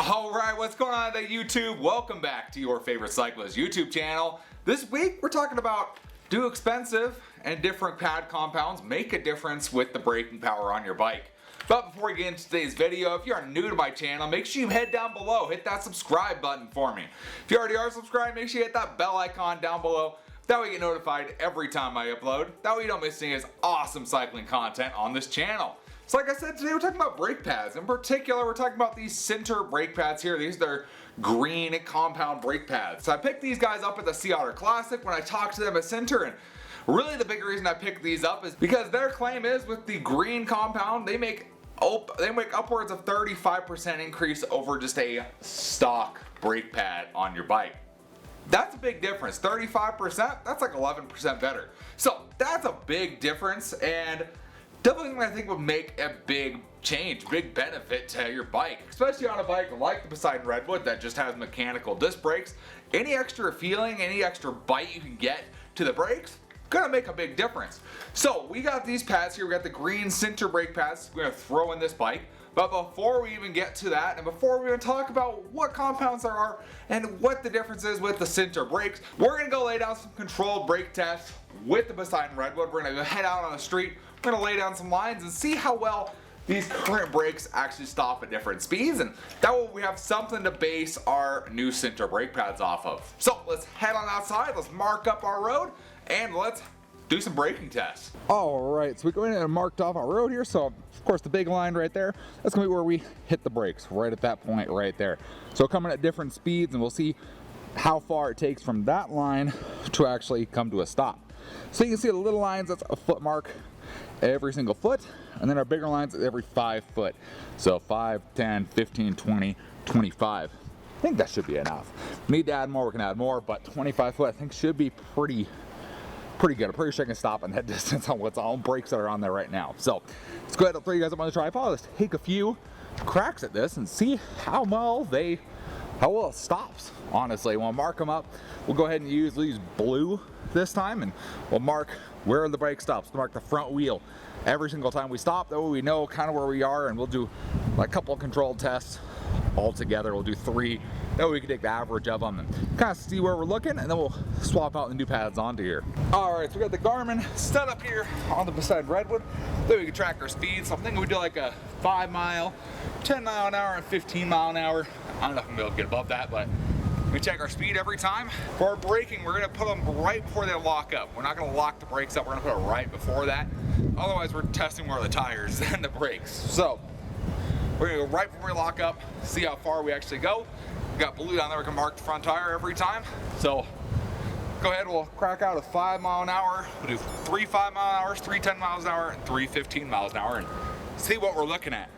Alright, what's going on at YouTube? Welcome back to your favorite cyclist YouTube channel. This week we're talking about do expensive and different pad compounds make a difference with the braking power on your bike. But before we get into today's video, if you are new to my channel, make sure you head down below, hit that subscribe button for me. If you already are subscribed, make sure you hit that bell icon down below. That way you get notified every time I upload. That way you don't miss any of this awesome cycling content on this channel. So like I said, today we're talking about brake pads. In particular, we're talking about these Sinter brake pads here. These are green compound brake pads. So I picked these guys up at the Sea Otter Classic when I talked to them at Sinter, and really the big reason I picked these up is because their claim is with the green compound, they make upwards of 35% increase over just a stock brake pad on your bike. That's a big difference. 35%, that's like 11% better. So that's a big difference, and definitely I think would make a big change, big benefit to your bike, especially on a bike like the Poseidon Redwood that just has mechanical disc brakes. Any extra feeling, any extra bite you can get to the brakes, gonna make a big difference. So we got these pads here. We got the green Sinter brake pads we're gonna throw in this bike. But before we even get to that, and before we even talk about what compounds there are and what the difference is with the Sinter brakes, we're gonna go lay down some controlled brake tests with the Poseidon Redwood. We're gonna go head out on the street, we're gonna lay down some lines and see how well these current brakes actually stop at different speeds, and that way we have something to base our new Sinter brake pads off of. So let's head on outside, let's mark up our road, and let's do some braking tests. Alright, so we go in and marked off our road here, so of course the big line right there, that's going to be where we hit the brakes, right at that point right there. So coming at different speeds, and we'll see how far it takes from that line to actually come to a stop. So you can see the little lines, that's a foot mark every single foot, and then our bigger lines every 5 foot. So 5, 10, 15, 20, 25. I think that should be enough. Need to add more, we can add more, but 25 foot I think should be pretty good. I'm pretty sure I can stop in that distance on what's all brakes that are on there right now. So let's go ahead and throw you guys up on the tripod. Let's take a few cracks at this and see how well it stops. Honestly, we'll mark them up. We'll go ahead and use blue this time, and we'll mark where the brake stops. We'll mark the front wheel every single time we stop. That way we know kind of where we are, and we'll do like a couple of controlled tests all together. We'll do 3. That way we can take the average of them and kind of see where we're looking, and then we'll swap out the new pads onto here. Alright, so we got the Garmin set up here on the Poseidon Redwood. Then we can track our speed. So I'm thinking we do like a 5 mile, 10 mile an hour, and 15 mile an hour. I don't know if I'm gonna be able to get above that, but we check our speed every time. For our braking, we're gonna put them right before they lock up. We're not gonna lock the brakes up, we're gonna put it right before that. Otherwise, we're testing more of the tires than the brakes. So we're gonna go right before we lock up, see how far we actually go. We got blue down there, we can mark the front tire every time. So go ahead, we'll crack out a 5 mile an hour. We'll do 3 5 mile an hour, 3 10 miles an hour, and 3 15 miles an hour, and see what we're looking at.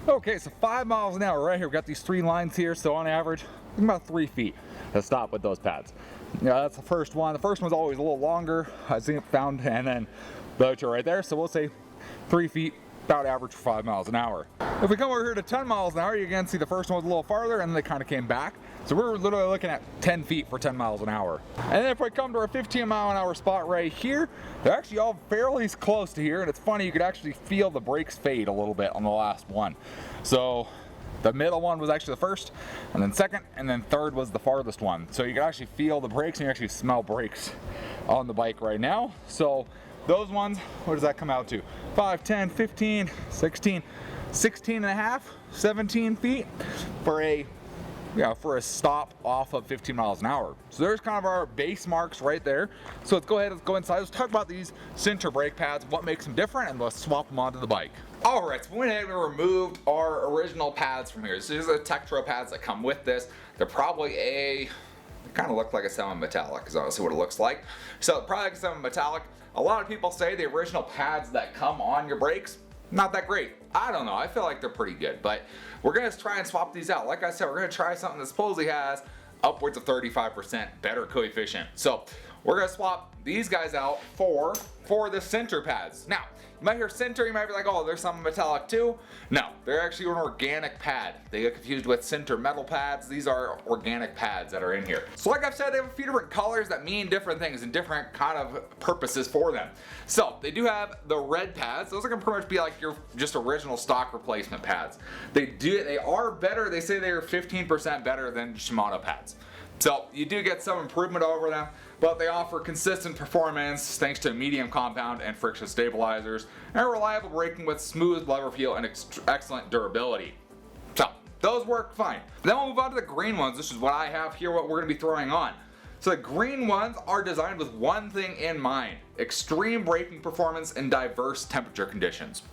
Okay, so 5 miles an hour right here. We've got these 3 lines here, so on average, about 3 feet to stop with those pads. Yeah, that's the first one. The first one's always a little longer, I think found, and then the other 2 right there. So we'll say 3 feet, about average for 5 miles an hour. If we come over here to 10 miles an hour, you can see the first one was a little farther, and then they kind of came back. So we're literally looking at 10 feet for 10 miles an hour. And then if we come to our 15 mile an hour spot right here, they're actually all fairly close to here, and it's funny, you could actually feel the brakes fade a little bit on the last one. So the middle one was actually the first, and then second, and then third was the farthest one. So you can actually feel the brakes, and you actually smell brakes on the bike right now. So those ones, what does that come out to? 5, 10, 15, 16, 16 and a half, 17 feet for a stop off of 15 miles an hour. So there's kind of our base marks right there. So let's go ahead, let's go inside. Let's talk about these Sinter brake pads, what makes them different, and let's swap them onto the bike. Alright, so we went ahead and removed our original pads from here. So these are the Tektro pads that come with this. They're probably they kind of look like a semi-metallic is honestly what it looks like. So probably like a semi-metallic. A lot of people say the original pads that come on your brakes, not that great. I don't know, I feel like they're pretty good, but we're gonna try and swap these out. Like I said, we're gonna try something that supposedly has upwards of 35% better coefficient. So we're going to swap these guys out for the Sinter pads. Now, you might hear Sinter, you might be like, oh, there's some metallic too. No, they're actually an organic pad. They get confused with Sinter metal pads. These are organic pads that are in here. So like I've said, they have a few different colors that mean different things and different kind of purposes for them. So they do have the red pads. Those are going to pretty much be like your just original stock replacement pads. They are better. They say they are 15% better than Shimano pads. So you do get some improvement over them, but they offer consistent performance thanks to medium compound and friction stabilizers, and reliable braking with smooth lever feel and excellent durability. So those work fine. Then we'll move on to the green ones. This is what I have here, what we're going to be throwing on. So the green ones are designed with one thing in mind: extreme braking performance in diverse temperature conditions.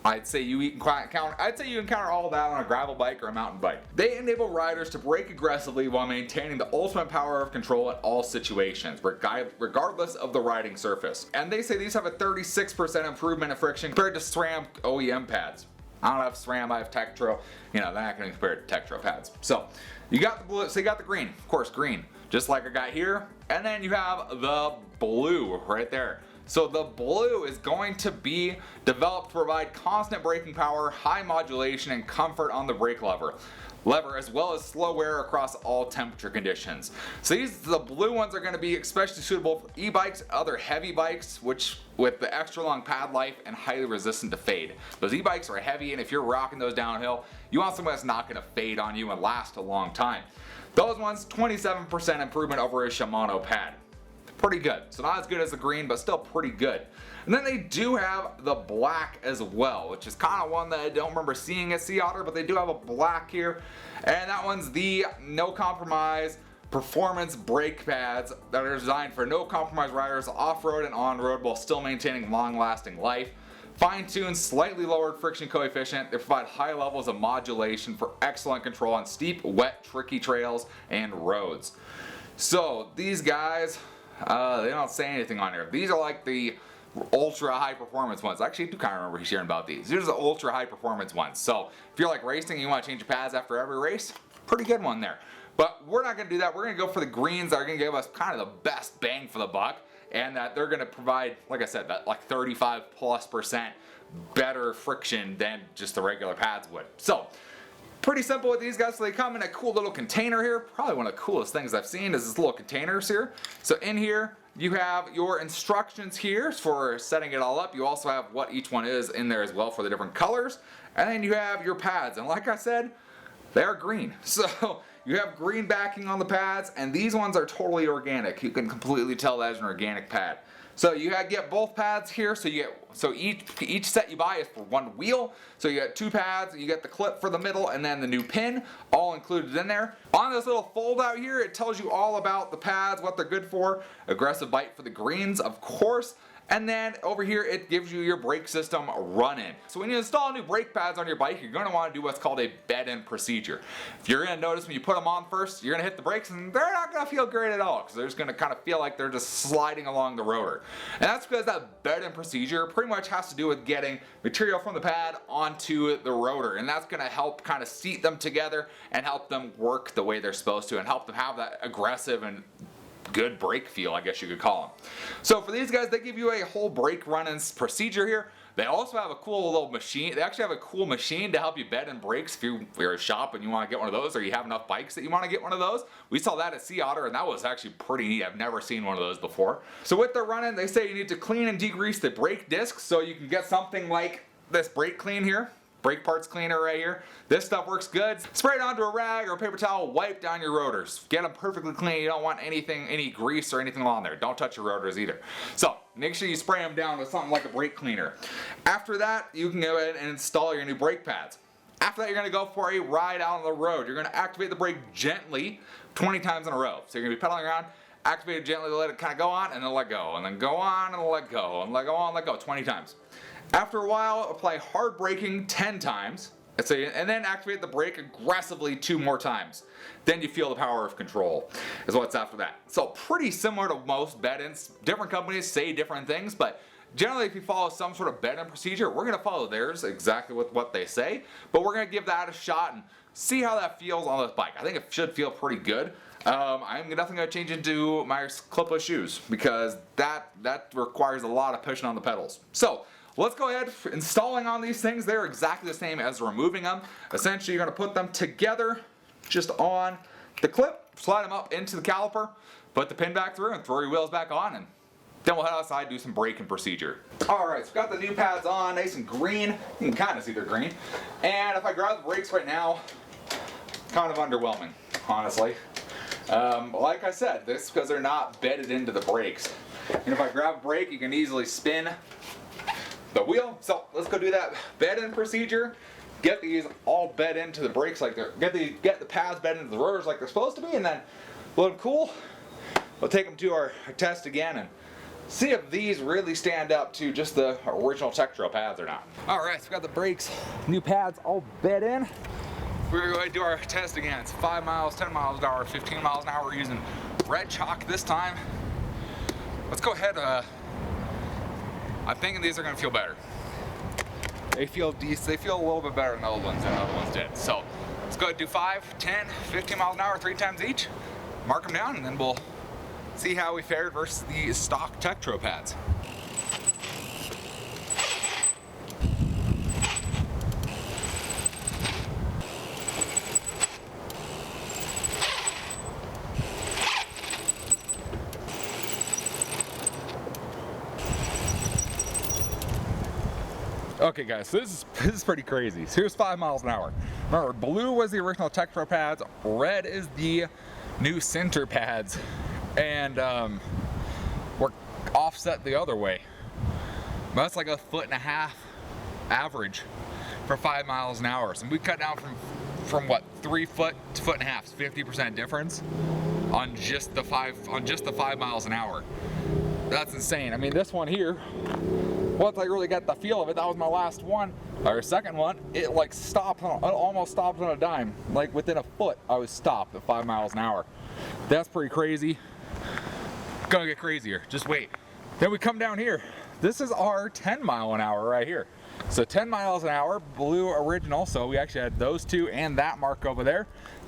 I'd say you encounter all that on a gravel bike or a mountain bike. They enable riders to brake aggressively while maintaining the ultimate power of control in all situations, regardless of the riding surface. And they say these have a 36% improvement in friction compared to SRAM OEM pads. I don't have SRAM, I have Tektro. You know, they're not going to compare to Tektro pads. So you got the blue, so you got the green, of course, green, just like I got here. And then you have the blue right there. So the blue is going to be developed to provide constant braking power, high modulation, and comfort on the brake lever, as well as slow wear across all temperature conditions. So the blue ones are going to be especially suitable for e-bikes, other heavy bikes, which with the extra long pad life and highly resistant to fade. Those e-bikes are heavy, and if you're rocking those downhill, you want something that's not going to fade on you and last a long time. Those ones, 27% improvement over a Shimano pad. Pretty good. So not as good as the green, but still pretty good. And then they do have the black as well, which is kind of one that I don't remember seeing at Sea Otter, but they do have a black here. And that one's the no compromise performance brake pads that are designed for no compromise riders off-road and on-road while still maintaining long-lasting life. Fine-tuned, slightly lowered friction coefficient. They provide high levels of modulation for excellent control on steep, wet, tricky trails and roads. So these guys, they don't say anything on here. These are like the ultra high performance ones. Actually, I do kind of remember hearing about these. These are the ultra high performance ones. So if you're like racing and you want to change your pads after every race, pretty good one there. But we're not going to do that. We're going to go for the greens that are going to give us kind of the best bang for the buck, and that they're going to provide, like I said, that like 35+% better friction than just the regular pads would. So pretty simple with these guys. So they come in a cool little container here. Probably one of the coolest things I've seen is this little containers here. So in here you have your instructions here for setting it all up. You also have what each one is in there as well for the different colors. And then you have your pads. And like I said, they are green. So you have green backing on the pads, and these ones are totally organic. You can completely tell that is an organic pad. So you get both pads here. So each set you buy is for one wheel. So you get two pads. You get the clip for the middle and then the new pin, all included in there. On this little fold out here, it tells you all about the pads, what they're good for. Aggressive bite for the greens, of course. And then over here it gives you your brake system run-in. So when you install new brake pads on your bike, you're going to want to do what's called a bed-in procedure. If you're going to notice when you put them on first, you're going to hit the brakes and they're not going to feel great at all, because they're just going to kind of feel like they're just sliding along the rotor. And that's because that bed-in procedure pretty much has to do with getting material from the pad onto the rotor, and that's going to help kind of seat them together and help them work the way they're supposed to and help them have that aggressive and good brake feel, I guess you could call them. So for these guys, they give you a whole brake run-in procedure here. They also have a cool little machine. They actually have a cool machine to help you bed in brakes if you're a shop and you want to get one of those, or you have enough bikes that you want to get one of those. We saw that at Sea Otter, and that was actually pretty neat. I've never seen one of those before. So with the run-in, they say you need to clean and degrease the brake discs, so you can get something like this brake clean here. Brake parts cleaner right here. This stuff works good. Spray it onto a rag or a paper towel, wipe down your rotors. Get them perfectly clean. You don't want any grease or anything on there. Don't touch your rotors either. So make sure you spray them down with something like a brake cleaner. After that, you can go ahead and install your new brake pads. After that, you're going to go for a ride out on the road. You're going to activate the brake gently 20 times in a row. So you're going to be pedaling around, activate it gently to let it kind of go on, and then let go, and then go on, and let go, and let go on, let go 20 times. After a while, apply hard braking 10 times, and then activate the brake aggressively 2 more times. Then you feel the power of control, is what's after that. So pretty similar to most bed-ins. Different companies say different things, but generally if you follow some sort of bed-in procedure, we're going to follow theirs exactly with what they say, but we're going to give that a shot and see how that feels on this bike. I think it should feel pretty good. I'm definitely going to change into my clipless shoes because that requires a lot of pushing on the pedals. So let's go ahead. Installing on these things, they're exactly the same as removing them. Essentially, you're going to put them together just on the clip, slide them up into the caliper, put the pin back through, and throw your wheels back on, and then we'll head outside and do some braking procedure. Alright, so we've got the new pads on, nice and green. You can kind of see they're green. And if I grab the brakes right now, kind of underwhelming, honestly. Like I said, this is because they're not bedded into the brakes. And if I grab a brake, you can easily spin the wheel. So let's go do that bed-in procedure. Get these all bed into the brakes like they're, get the pads bed into the rotors like they're supposed to be, and then let them cool. We'll take them to our test again and see if these really stand up to just the original Tektro pads or not. Alright, so we've got the brakes, new pads all bed in. We're going to do our test again. It's 5 miles, 10 miles an hour, 15 miles an hour. We're using red chalk this time. Let's go ahead. I'm thinking these are going to feel better. They feel decent. They feel a little bit better than the old ones did. So let's go ahead and do 5, 10, 15 miles an hour, 3 times each. Mark them down, and then we'll see how we fared versus the stock Tektro pads. Okay guys, so this is pretty crazy. So here's 5 miles an hour. Remember, blue was the original Tektro pads, red is the new Sinter pads, and we're offset the other way. That's like 1.5 feet average for 5 miles an hour. So we cut down from what, 3 foot to 1.5 feet, 50% difference on just the 5 miles an hour. That's insane. I mean, this one here, once I really got the feel of it, that was my last one, or second one, it like stopped, almost stopped on a dime. Like within a foot, I was stopped at 5 miles an hour. That's pretty crazy. Gonna get crazier, just wait. Then we come down here. This is our 10 mile an hour right here. So 10 miles an hour, blue original, so we actually had those two and that mark over there.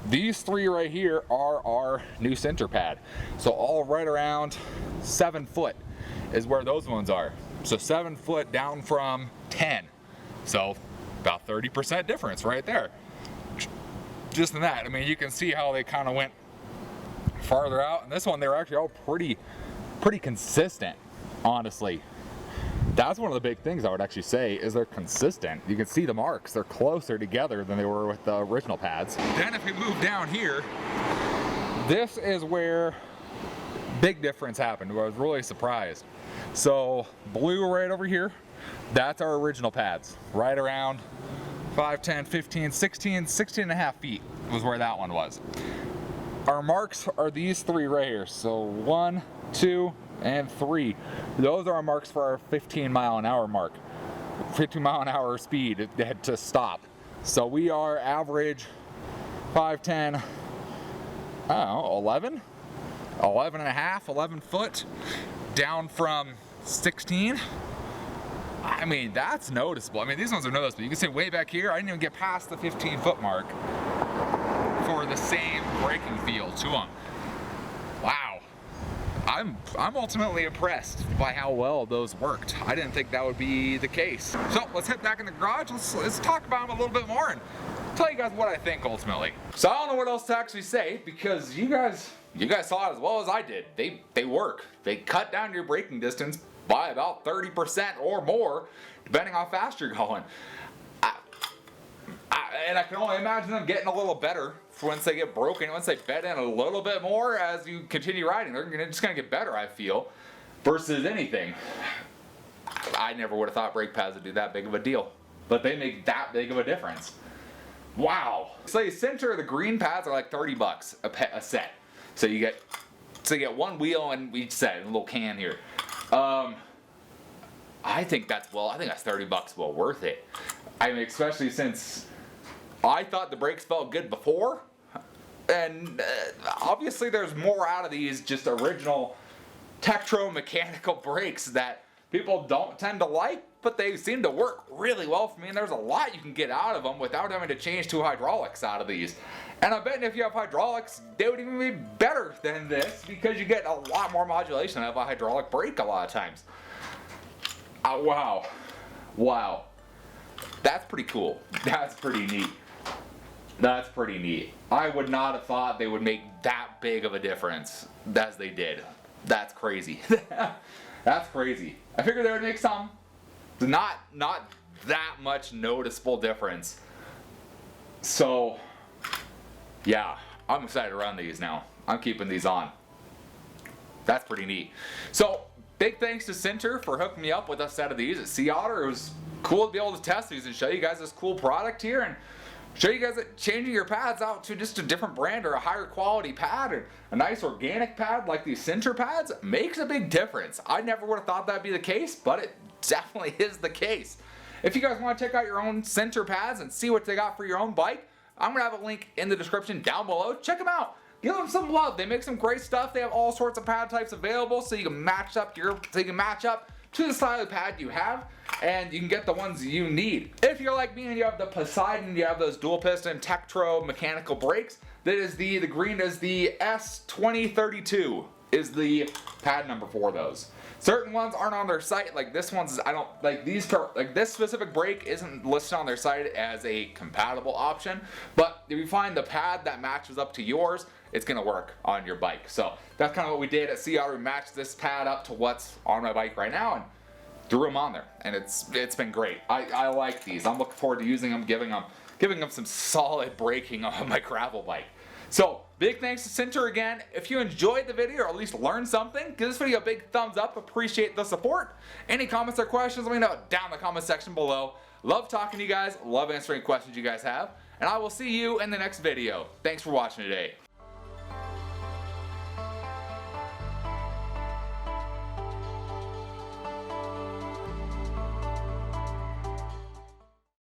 These 3 right here are our new Sinter pad. So all right around 7 foot is where those ones are. So 7 foot down from 10. So about 30% difference right there. Just in that, I mean, you can see how they kind of went farther out. And this one, they were actually all pretty consistent, honestly. That's one of the big things I would actually say is they're consistent. You can see the marks. They're closer together than they were with the original pads. Then if we move down here, this is where big difference happened. I was really surprised. So blue right over here, that's our original pads. Right around 5, 10, 15, 16 and a half feet was where that one was. Our marks are these 3 right here. So 1, 2, and 3. Those are our marks for our 15 mile an hour mark. 15 mile an hour speed, it had to stop. So we are average 5, 10, I don't know, 11 and a half, 11 foot down from 16. I mean, that's noticeable. I mean, these ones are noticeable. You can see way back here, I didn't even get past the 15 foot mark for the same braking feel to them. Wow. I'm ultimately impressed by how well those worked. I didn't think that would be the case. So let's head back in the garage. Let's talk about them a little bit more and tell you guys what I think ultimately. So I don't know what else to actually say because you guys saw it as well as I did. They work. They cut down your braking distance by about 30% or more, depending on how fast you're going. And I can only imagine them getting a little better once they get broken, once they bed in a little bit more as you continue riding. They're just going to get better, I feel, versus anything. I never would have thought brake pads would do that big of a deal, but they make that big of a difference. Wow. So Sinter, the green pads are like $30 a set. So you get one wheel in each set, a little can here. I think that's $30 well worth it. I mean, especially since I thought the brakes felt good before, and obviously there's more out of these just original Tektro mechanical brakes that people don't tend to like, but they seem to work really well for me, and there's a lot you can get out of them without having to change to hydraulics out of these. And I bet if you have hydraulics, they would even be better than this because you get a lot more modulation out of a hydraulic brake a lot of times. Wow. Wow. That's pretty cool. That's pretty neat. That's pretty neat. I would not have thought they would make that big of a difference as they did. That's crazy. That's crazy. I figured they would make some. Not that much noticeable difference. So, yeah, I'm excited to run these now. I'm keeping these on. That's pretty neat. So, big thanks to Sinter for hooking me up with a set of these at Sea Otter. It was cool to be able to test these and show you guys this cool product here and show you guys that changing your pads out to just a different brand or a higher quality pad or a nice organic pad like these Sinter pads makes a big difference. I never would have thought that'd be the case, but it definitely is the case. If you guys want to check out your own Sinter pads and see what they got for your own bike, I'm going to have a link in the description down below. Check them out. Give them some love. They make some great stuff. They have all sorts of pad types available so you can match up to the style of pad you have, and you can get the ones you need. If you're like me and you have the Poseidon, you have those dual piston Tektro mechanical brakes, that is the green is the S2032 is the pad number for those. Certain ones aren't on their site, like this one's, I don't, like these, like this specific brake isn't listed on their site as a compatible option, but if you find the pad that matches up to yours, it's gonna work on your bike. So that's kind of what we did at Sea Otter. We matched this pad up to what's on my bike right now and threw them on there, and it's been great. I like these. I'm looking forward to using them, giving them some solid braking on my gravel bike. So big thanks to Sinter again. If you enjoyed the video or at least learned something, give this video a big thumbs up. Appreciate the support. Any comments or questions, let me know down in the comment section below. Love talking to you guys. Love answering questions you guys have. And I will see you in the next video. Thanks for watching today.